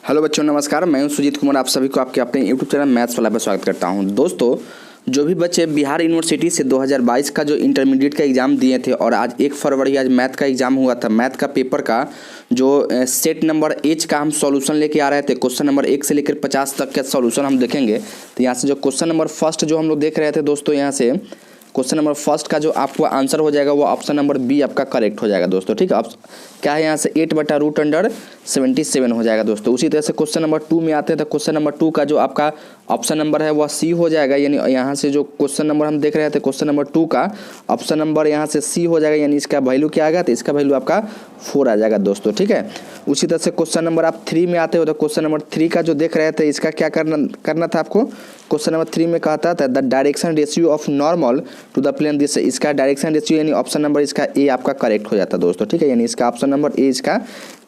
Hello बच्चों, नमस्कार। मैं हूं सुजीत कुमार। आप सभी को आपके अपने यूट्यूब चैनल मैथ्स वाला पर स्वागत करता हूं। दोस्तों, जो भी बच्चे बिहार यूनिवर्सिटी से 2022 का जो इंटरमीडिएट का एग्ज़ाम दिए थे और आज 1 फरवरी आज मैथ का एग्ज़ाम हुआ था, मैथ का पेपर का जो सेट नंबर एच का हम सॉल्यूशन लेके आ रहे थे। क्वेश्चन नंबर 1 से लेकर 50 तक का सॉल्यूशन हम देखेंगे। तो यहाँ से जो क्वेश्चन नंबर फर्स्ट जो हम लोग देख रहे थे दोस्तों, यहाँ से क्वेश्चन नंबर फर्स्ट का जो आपको आंसर हो जाएगा वो ऑप्शन नंबर बी आपका करेक्ट हो जाएगा दोस्तों। ठीक है, अब क्या है यहाँ से 8/√77 हो जाएगा दोस्तों। उसी तरह से क्वेश्चन नंबर 2 में आते हैं तो क्वेश्चन नंबर 2 का जो आपका ऑप्शन नंबर है वह सी हो जाएगा। यानी यहाँ से जो क्वेश्चन नंबर हम देख रहे थे क्वेश्चन नंबर 2 का ऑप्शन नंबर यहाँ से सी हो जाएगा। यानी इसका वैल्यू क्या आएगा, तो इसका वैल्यू आपका 4 आ जाएगा दोस्तों। ठीक है, उसी तरह से क्वेश्चन नंबर आप 3 में आते हो तो क्वेश्चन नंबर 3 का जो देख रहे थे इसका क्या करना था आपको। क्वेश्चन नंबर 3 में कहता था the direction ratio of normal to the plane this, इसका डायरेक्शन रेशियो यानी ऑप्शन नंबर इसका ए आपका करेक्ट हो जाता है दोस्तों। ठीक है, यानी इसका ऑप्शन नंबर ए इसका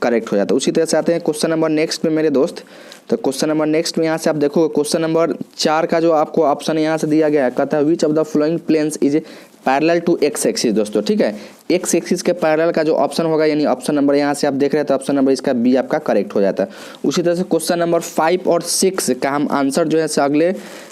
करेक्ट हो जाता है। उसी तरह से आते हैं क्वेश्चन नंबर नेक्स्ट में मेरे दोस्त। तो क्वेश्चन नंबर नेक्स्ट में यहाँ से आप देखोगे क्वेश्चन नंबर 4 का जो आपको ऑप्शन यहाँ से दिया गया है, कहता है which of the flowing planes is parallel to x axis दोस्तों। ठीक है, एक्स एक्सिस के पैरेलल का जो ऑप्शन होगा यानी ऑप्शन नंबर यहाँ से आप देख रहे हैं तो ऑप्शन नंबर इसका बी आपका करेक्ट हो जाता है। उसी तरह से क्वेश्चन नंबर 5 और 6 का हम आंसर जो है अगले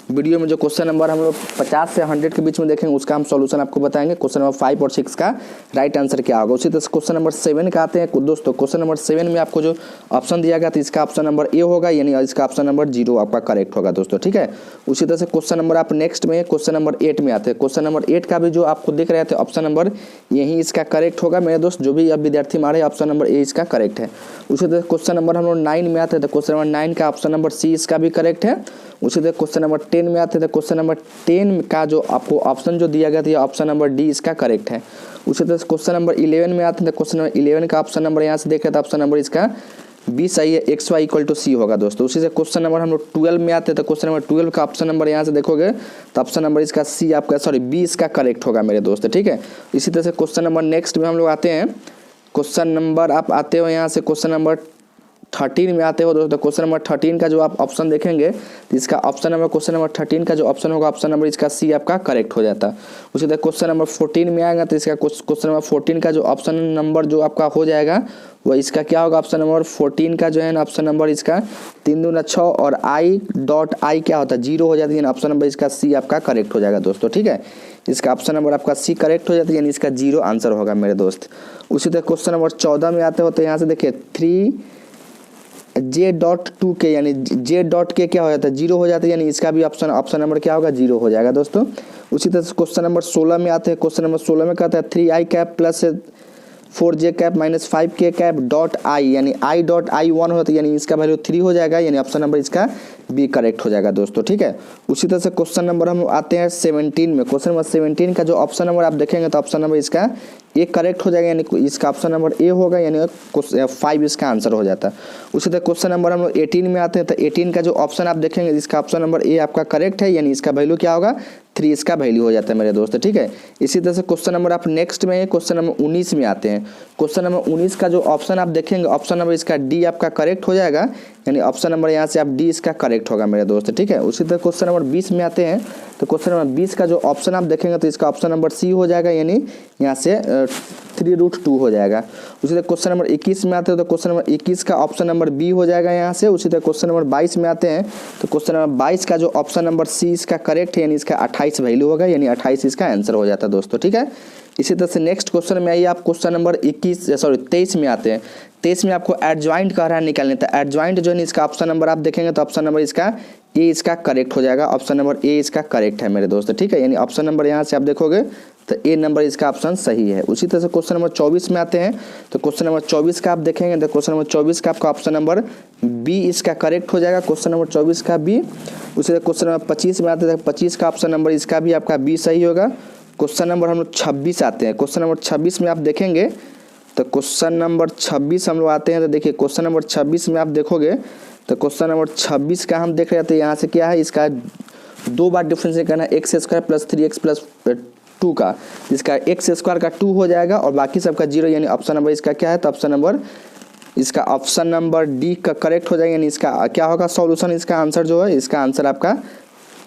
वीडियो में जो क्वेश्चन नंबर हम लोग 50 से 100 के बीच में देखेंगे उसका हम सॉल्यूशन आपको बताएंगे। क्वेश्चन नंबर 5 और 6 का राइट आंसर क्या होगा। उसी तरह से क्वेश्चन नंबर 7 का आते हैं दोस्तों। क्वेश्चन नंबर 7 में आपको जो ऑप्शन दिया गया था इसका ऑप्शन नंबर ए होगा, यानी इसका ऑप्शन नंबर 0 आपका करेक्ट होगा दोस्तों। ठीक है, उसी तरह से क्वेश्चन नंबर आप नेक्स्ट में क्वेश्चन नंबर 8 में आते हैं। क्वेश्चन नंबर 8 का भी जो आपको दिख रहे थे ऑप्शन नंबर यही इसका करेक्ट होगा मेरे दोस्त। जो भी अब विद्यार्थी मारे ऑप्शन नंबर ए इसका करेक्ट है। उसी तरह क्वेश्चन नंबर हम लोग 9 में आते हैं तो क्वेश्चन नंबर 9 का ऑप्शन नंबर सी इसका भी करेक्ट है। उसी तरह क्वेश्चन नंबर 10 में आते हैं तो क्वेश्चन नंबर 10 का जो आपको ऑप्शन जो दिया गया था ऑप्शन नंबर डी इसका करेक्ट है। उसी तरह क्वेश्चन नंबर 11 में आते हैं तो क्वेश्चन नंबर 11 का ऑप्शन नंबर यहाँ से देख रहे थे ऑप्शन नंबर इसका बी सही है, एक्स वाई इक्वल टू सी होगा दोस्तों। उसी से क्वेश्चन नंबर हम लोग 12 में आते हैं तो क्वेश्चन नंबर 12 का ऑप्शन नंबर यहाँ से देखोगे तो ऑप्शन नंबर इसका सी आपका बी इसका करेक्ट होगा मेरे दोस्त। ठीक है, इसी तरह से क्वेश्चन नंबर नेक्स्ट में हम लोग आते हैं। क्वेश्चन नंबर आप आते हो यहाँ से क्वेश्चन नंबर 13 में आते हो दोस्तों। क्वेश्चन नंबर 13 का जो आप ऑप्शन देखेंगे तो इसका ऑप्शन नंबर क्वेश्चन नंबर 13 का जो ऑप्शन होगा ऑप्शन नंबर इसका सी आपका करेक्ट हो जाता है। उसी तरह क्वेश्चन नंबर 14 में आएगा तो इसका क्वेश्चन नंबर 14 का जो ऑप्शन नंबर जो आपका हो जाएगा वो इसका क्या होगा, ऑप्शन नंबर 14 का जो है ना ऑप्शन नंबर इसका 3 दूना 6 और I क्या होता है 0 हो जाती है, ऑप्शन नंबर इसका सी आपका करेक्ट हो जाएगा दोस्तों। ठीक है, इसका ऑप्शन नंबर आपका सी करेक्ट हो जाता है, यानी इसका 0 आंसर होगा मेरे दोस्त। उसी तरह क्वेश्चन नंबर 14 में आते हो तो यहाँ से देखिए 3J.2 के यानी J.K क्या हो जाता है 0 हो जाता है, यानी इसका भी ऑप्शन नंबर क्या होगा 0 हो जाएगा दोस्तों। उसी तरह से क्वेश्चन नंबर 16 में आते हैं। क्वेश्चन नंबर 16 में कहता है 3I cap plus 4J cap minus 5K cap dot I, यानी I.I 1 होता है, यानी इसका वैल्यू 3 हो जाएगा, यानी ऑप्शन नंबर इसका बी करेक्ट हो जाएगा दोस्तों। ठीक है, उसी तरह से क्वेश्चन नंबर हम आते हैं 17 में। क्वेश्चन नंबर 17 का जो ऑप्शन नंबर आप देखेंगे तो ऑप्शन नंबर इसका ए करेक्ट हो जाएगा, यानी इसका ऑप्शन नंबर ए होगा, यानी 5 इसका आंसर हो जाता है। उसी तरह क्वेश्चन नंबर हम लोग 18 में आते हैं तो 18 का जो ऑप्शन आप देखेंगे इसका ऑप्शन नंबर ए आपका करेक्ट है, यानी इसका वैल्यू क्या होगा 3 इसका वैल्यू हो जाता है मेरे दोस्त। ठीक है, इसी तरह से क्वेश्चन नंबर आप नेक्स्ट में क्वेश्चन नंबर 19 में आते हैं। क्वेश्चन नंबर 19 का जो ऑप्शन आप देखेंगे ऑप्शन नंबर इसका डी आपका करेक्ट हो जाएगा, यानी ऑप्शन नंबर यहाँ से आप डी इसका करेक्ट होगा मेरे दोस्त। ठीक है, उसी तरह क्वेश्चन नंबर 20 में आते हैं तो क्वेश्चन नंबर 20 का जो ऑप्शन आप देखेंगे तो इसका ऑप्शन नंबर सी हो जाएगा, यानी यहाँ से 3√2 हो जाएगा। उसी तरह क्वेश्चन नंबर 21 में आते हैं तो क्वेश्चन नंबर 21 का ऑप्शन नंबर बी हो जाएगा यहाँ से। उसी तरह क्वेश्चन नंबर 22 में आते हैं तो क्वेश्चन नंबर 22 का जो ऑप्शन नंबर सी इसका करेक्ट है, यानी इसका 28 वैल्यू होगा, यानी 28 इसका आंसर हो जाता है दोस्तों। ठीक है, इसी तरह से नेक्स्ट क्वेश्चन में आइए आप क्वेश्चन नंबर 23 में आते हैं। 23 में आपको एडजॉइंट कह रहा है निकालने, तो एडजॉइंट जो है इसका ऑप्शन नंबर आप देखेंगे तो ऑप्शन नंबर इसका ए इसका करेक्ट हो जाएगा, ऑप्शन नंबर ए इसका करेक्ट है मेरे दोस्त। ठीक है, यानी ऑप्शन नंबर यहाँ से आप देखोगे तो ए नंबर इसका ऑप्शन सही है। उसी तरह से क्वेश्चन नंबर 24 में आते हैं तो क्वेश्चन नंबर 24 का आप देखेंगे तो क्वेश्चन नंबर 24 का आपका ऑप्शन नंबर बी इसका करेक्ट हो जाएगा, क्वेश्चन नंबर 24 का बी। उसी तरह क्वेश्चन नंबर 25 में आते हैं 25 का ऑप्शन नंबर इसका भी आपका बी सही होगा। क्वेश्चन नंबर हम लोग 26 आते हैं। क्वेश्चन नंबर 26 में आप देखेंगे तो क्वेश्चन नंबर 26 हम लोग आते हैं तो देखिए क्वेश्चन नंबर 26 में आप देखोगे तो क्वेश्चन नंबर 26 का हम देख रहे थे यहाँ से क्या है, इसका 2 बार डिफरेंशिएट करना है x square plus 3x plus 2 का, जिसका एक्स स्क्वायर का 2 हो जाएगा और बाकी सबका 0, यानी ऑप्शन नंबर इसका क्या है तो ऑप्शन नंबर इसका ऑप्शन नंबर डी का करेक्ट हो जाएगा, यानी इसका क्या होगा सॉल्यूशन, इसका आंसर जो है इसका आंसर आपका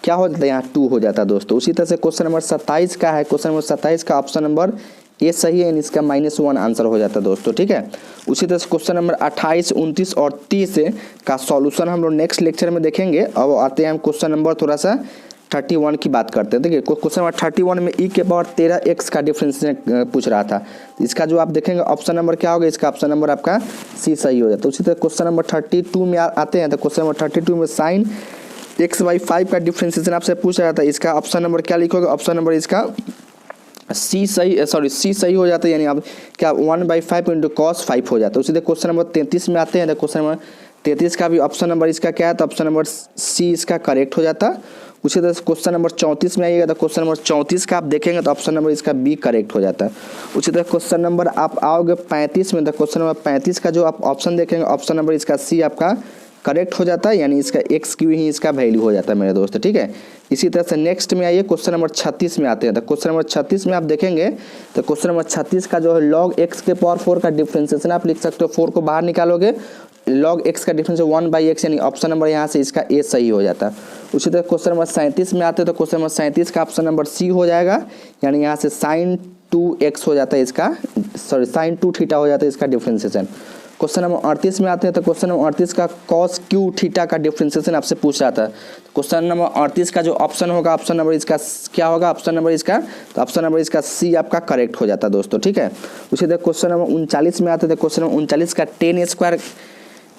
क्या हो जाता है यहाँ 2 हो जाता है दोस्तों। उसी तरह से क्वेश्चन नंबर 27 का है। क्वेश्चन नंबर 27 का ऑप्शन नंबर ए सही है, यानी इसका -1 आंसर हो जाता है दोस्तों। ठीक है, उसी तरह से क्वेश्चन नंबर 28, 29 और 30 का सॉल्यूशन हम लोग नेक्स्ट लेक्चर में देखेंगे। अब आते हैं हम क्वेश्चन नंबर थोड़ा सा 31 की बात करते हैं। देखिए क्वेश्चन नंबर 31 में e के पावर 13x का डिफरेंशिएशन पूछ रहा था। इसका जो आप देखेंगे ऑप्शन नंबर क्या होगा, इसका ऑप्शन नंबर आपका सी सही हो जाता है। उसी तरह क्वेश्चन नंबर 32 में आते हैं, तो क्वेश्चन नंबर 32 में sin x/5 का डिफरेंशिएशन आपसे पूछ रहा था। इसका ऑप्शन नंबर क्या लिखोगे, ऑप्शन नंबर इसका सी सही हो जाता है, यानी आप क्या 1/5 इंटू cos 5 हो जाता है। उसी तरह क्वेश्चन नंबर 33 में आते हैं, तो क्वेश्चन नंबर 33 का भी ऑप्शन नंबर इसका क्या है, तो ऑप्शन नंबर सी इसका करेक्ट हो जाता है। उसी तरह से क्वेश्चन नंबर 34 में आइएगा, तो क्वेश्चन नंबर 34 का आप देखेंगे तो ऑप्शन नंबर इसका बी करेक्ट हो जाता है। उसी तरह क्वेश्चन नंबर आप आओगे 35 में, तो क्वेश्चन नंबर 35 का जो आप ऑप्शन देखेंगे ऑप्शन नंबर इसका सी आपका करेक्ट हो जाता है, यानी इसका एक्स क्यू ही इसका वैल्यू हो जाता है मेरे दोस्त। ठीक है, इसी तरह से नेक्स्ट में आइए क्वेश्चन नंबर 36 में आते हैं, तो क्वेश्चन नंबर 36 में आप देखेंगे तो क्वेश्चन नंबर 36 का जो है log x के पावर 4 का डिफरेंशिएशन आप लिख सकते हो। 4 को बाहर निकालोगे, log x का डिफरेंस 1/x, यानी ऑप्शन नंबर यहाँ से इसका ए सही हो जाता है। उसी तरह क्वेश्चन नंबर 37 में आते हैं, तो क्वेश्चन नंबर 37 का ऑप्शन नंबर सी हो जाएगा, यानी यहाँ से sin 2x हो जाता है इसका, sin 2 थीटा हो जाता है इसका डिफरेंशिएशन। क्वेश्चन नंबर 38 में आते हैं, तो क्वेश्चन नंबर 38 का cos q थीटा का डिफरेंशिएशन आपसे पूछ रहा था। क्वेश्चन नंबर 38 का जो ऑप्शन होगा ऑप्शन नंबर इसका क्या होगा, ऑप्शन नंबर इसका, तो ऑप्शन नंबर इसका सी आपका करेक्ट हो जाता है दोस्तों। ठीक है, उसी तरह क्वेश्चन नंबर 39 में आते हैं, तो क्वेश्चन नंबर 39 का tan स्क्वायर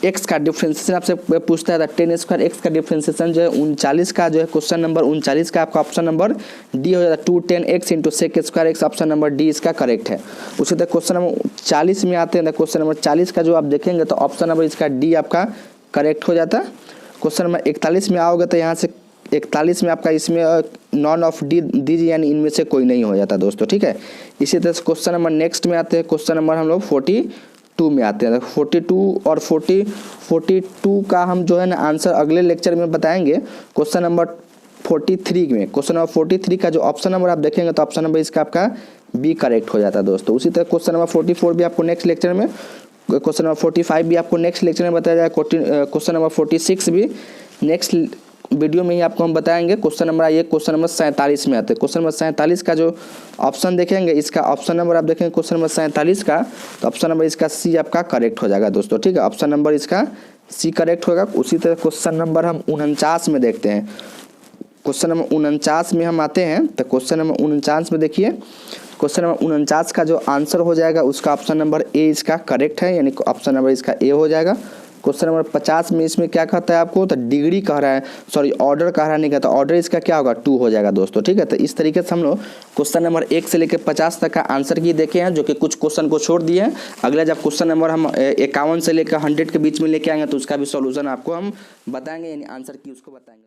एक्स का डिफरेंशिएशन आपसे पूछता है। tan स्क्वायर एक्स का डिफरेंशिएशन जो है 39 का जो है क्वेश्चन नंबर 39 का आपका ऑप्शन नंबर डी हो जाता है। 2tan x into sec square x, option number D इसका करेक्ट है। उसी तरह क्वेश्चन नंबर 40 में आते हैं, तो क्वेश्चन नंबर 40 का जो आप देखेंगे तो ऑप्शन नंबर इसका डी आपका करेक्ट हो जाता है। क्वेश्चन नंबर 41 में आओगे तो यहाँ से 41 में आपका इसमें नॉन ऑफ डी दीजिए, यानी इनमें से कोई नहीं हो जाता दोस्तों। ठीक है, इसी तरह से क्वेश्चन नंबर नेक्स्ट में आते हैं, क्वेश्चन नंबर हम लोग 42 में आते हैं। 42 और 42 का हम जो है ना आंसर अगले लेक्चर में बताएंगे। क्वेश्चन नंबर 43 में, क्वेश्चन नंबर 43 का जो ऑप्शन नंबर आप देखेंगे तो ऑप्शन नंबर इसका आपका बी करेक्ट हो जाता है दोस्तों। उसी तरह क्वेश्चन नंबर 44 भी आपको नेक्स्ट लेक्चर में, क्वेश्चन नंबर 45 भी आपको नेक्स्ट लेक्चर में बताया जाएगा। क्वेश्चन नंबर 46 भी नेक्स्ट वीडियो में ही आपको हम बताएंगे। क्वेश्चन नंबर आइए क्वेश्चन नंबर 47 में आते हैं। क्वेश्चन नंबर 47 का जो ऑप्शन देखेंगे इसका ऑप्शन नंबर आप देखेंगे क्वेश्चन नंबर 47 का, तो ऑप्शन नंबर इसका सी आपका करेक्ट हो जाएगा दोस्तों। ठीक है, ऑप्शन नंबर इसका सी करेक्ट होगा। उसी तरह क्वेश्चन नंबर हम 49 में देखते हैं। क्वेश्चन नंबर 49 में हम आते हैं, तो क्वेश्चन नंबर 49 में देखिए, क्वेश्चन नंबर 49 का जो आंसर हो जाएगा उसका ऑप्शन नंबर ए इसका करेक्ट है, यानी ऑप्शन नंबर इसका ए हो जाएगा। क्वेश्चन नंबर 50 में इसमें क्या कहता है आपको, तो डिग्री कह रहा है, सॉरी ऑर्डर कह रहा है, नहीं कहता, ऑर्डर इसका क्या होगा 2 हो जाएगा दोस्तों। ठीक है, तो इस तरीके से हम लोग क्वेश्चन नंबर 1 से लेकर 50 तक का आंसर की देखे हैं, जो कि कुछ क्वेश्चन को छोड़ दिए हैं। अगला जब क्वेश्चन नंबर हम 51 से लेकर 100 के बीच में लेके आएंगे तो उसका भी सॉल्यूशन आपको हम बताएंगे, यानी आंसर की उसको बताएंगे।